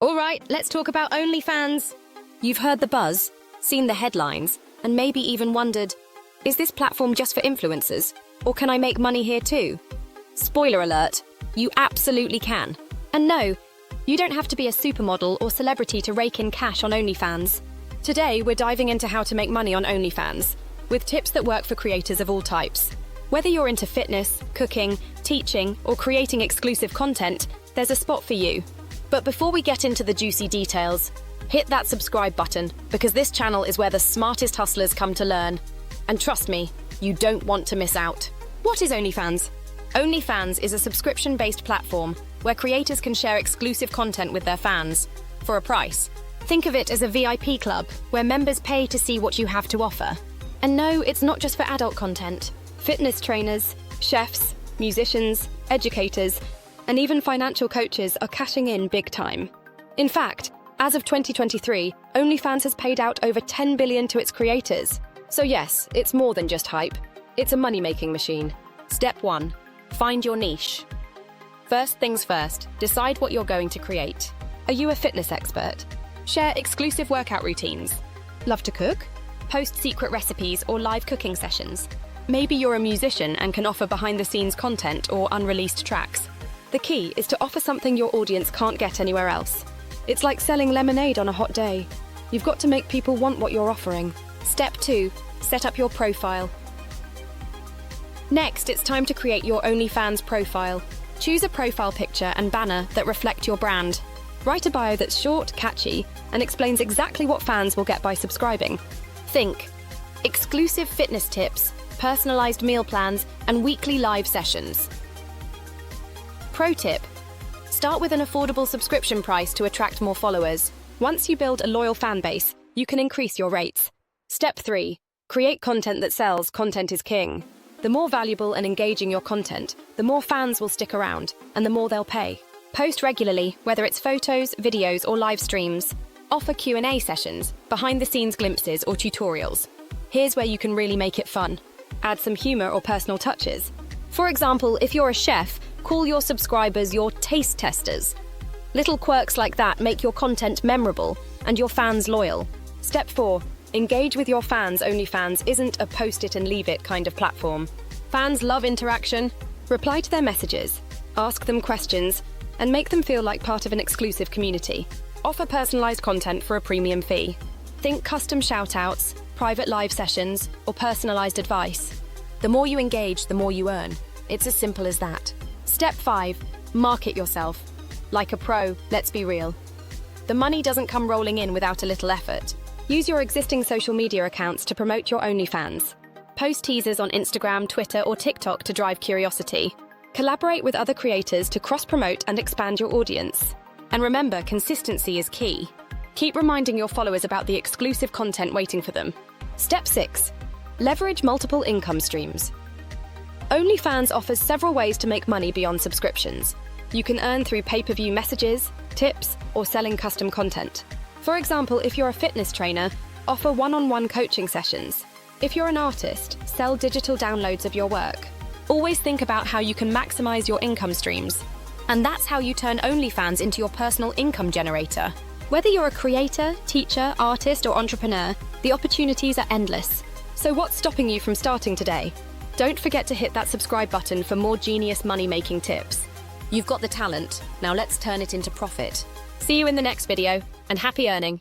All right, let's talk about OnlyFans. You've heard the buzz, seen the headlines, and maybe even wondered, is this platform just for influencers? Or can I make money here too? Spoiler alert, you absolutely can. And no, you don't have to be a supermodel or celebrity to rake in cash on OnlyFans. Today, we're diving into how to make money on OnlyFans, with tips that work for creators of all types. Whether you're into fitness, cooking, teaching, or creating exclusive content, there's a spot for you. But before we get into the juicy details, hit that subscribe button, because this channel is where the smartest hustlers come to learn. And trust me, you don't want to miss out. What is OnlyFans? OnlyFans is a subscription-based platform where creators can share exclusive content with their fans for a price. Think of it as a VIP club where members pay to see what you have to offer. And no, it's not just for adult content. Fitness trainers, chefs, musicians, educators, and even financial coaches are cashing in big time. In fact, as of 2023, OnlyFans has paid out over $10 billion to its creators. So yes, it's more than just hype. It's a money-making machine. Step 1. Find your niche. First things first, decide what you're going to create. Are you a fitness expert? Share exclusive workout routines. Love to cook? Post secret recipes or live cooking sessions. Maybe you're a musician and can offer behind-the-scenes content or unreleased tracks. The key is to offer something your audience can't get anywhere else. It's like selling lemonade on a hot day. You've got to make people want what you're offering. Step 2. Set up your profile. Next, it's time to create your OnlyFans profile. Choose a profile picture and banner that reflect your brand. Write a bio that's short, catchy, and explains exactly what fans will get by subscribing. Think exclusive fitness tips, personalized meal plans, and weekly live sessions. Pro tip: start with an affordable subscription price to attract more followers. Once you build a loyal fan base, you can increase your rates. Step 3. Create content that sells. Content is king. The more valuable and engaging your content, the more fans will stick around, and the more they'll pay. Post regularly, whether it's photos, videos, or live streams. Offer Q&A sessions, behind-the-scenes glimpses, or tutorials. Here's where you can really make it fun. Add some humor or personal touches. For example, if you're a chef, call your subscribers your taste testers. Little quirks like that make your content memorable and your fans loyal. Step 4. Engage with your fans. OnlyFans isn't a post-it-and-leave-it kind of platform. Fans love interaction. Reply to their messages, ask them questions, and make them feel like part of an exclusive community. Offer personalized content for a premium fee. Think custom shout-outs, private live sessions, or personalized advice. The more you engage, the more you earn. It's as simple as that. Step 5. Market yourself. Like a pro, let's be real. The money doesn't come rolling in without a little effort. Use your existing social media accounts to promote your OnlyFans. Post teasers on Instagram, Twitter, or TikTok to drive curiosity. Collaborate with other creators to cross-promote and expand your audience. And remember, consistency is key. Keep reminding your followers about the exclusive content waiting for them. Step 6. Leverage multiple income streams. OnlyFans offers several ways to make money beyond subscriptions. You can earn through pay-per-view messages, tips, or selling custom content. For example, if you're a fitness trainer, offer one-on-one coaching sessions. If you're an artist, sell digital downloads of your work. Always think about how you can maximize your income streams. And that's how you turn OnlyFans into your personal income generator. Whether you're a creator, teacher, artist, or entrepreneur, the opportunities are endless. So what's stopping you from starting today? Don't forget to hit that subscribe button for more genius money-making tips. You've got the talent, now let's turn it into profit. See you in the next video, and happy earning!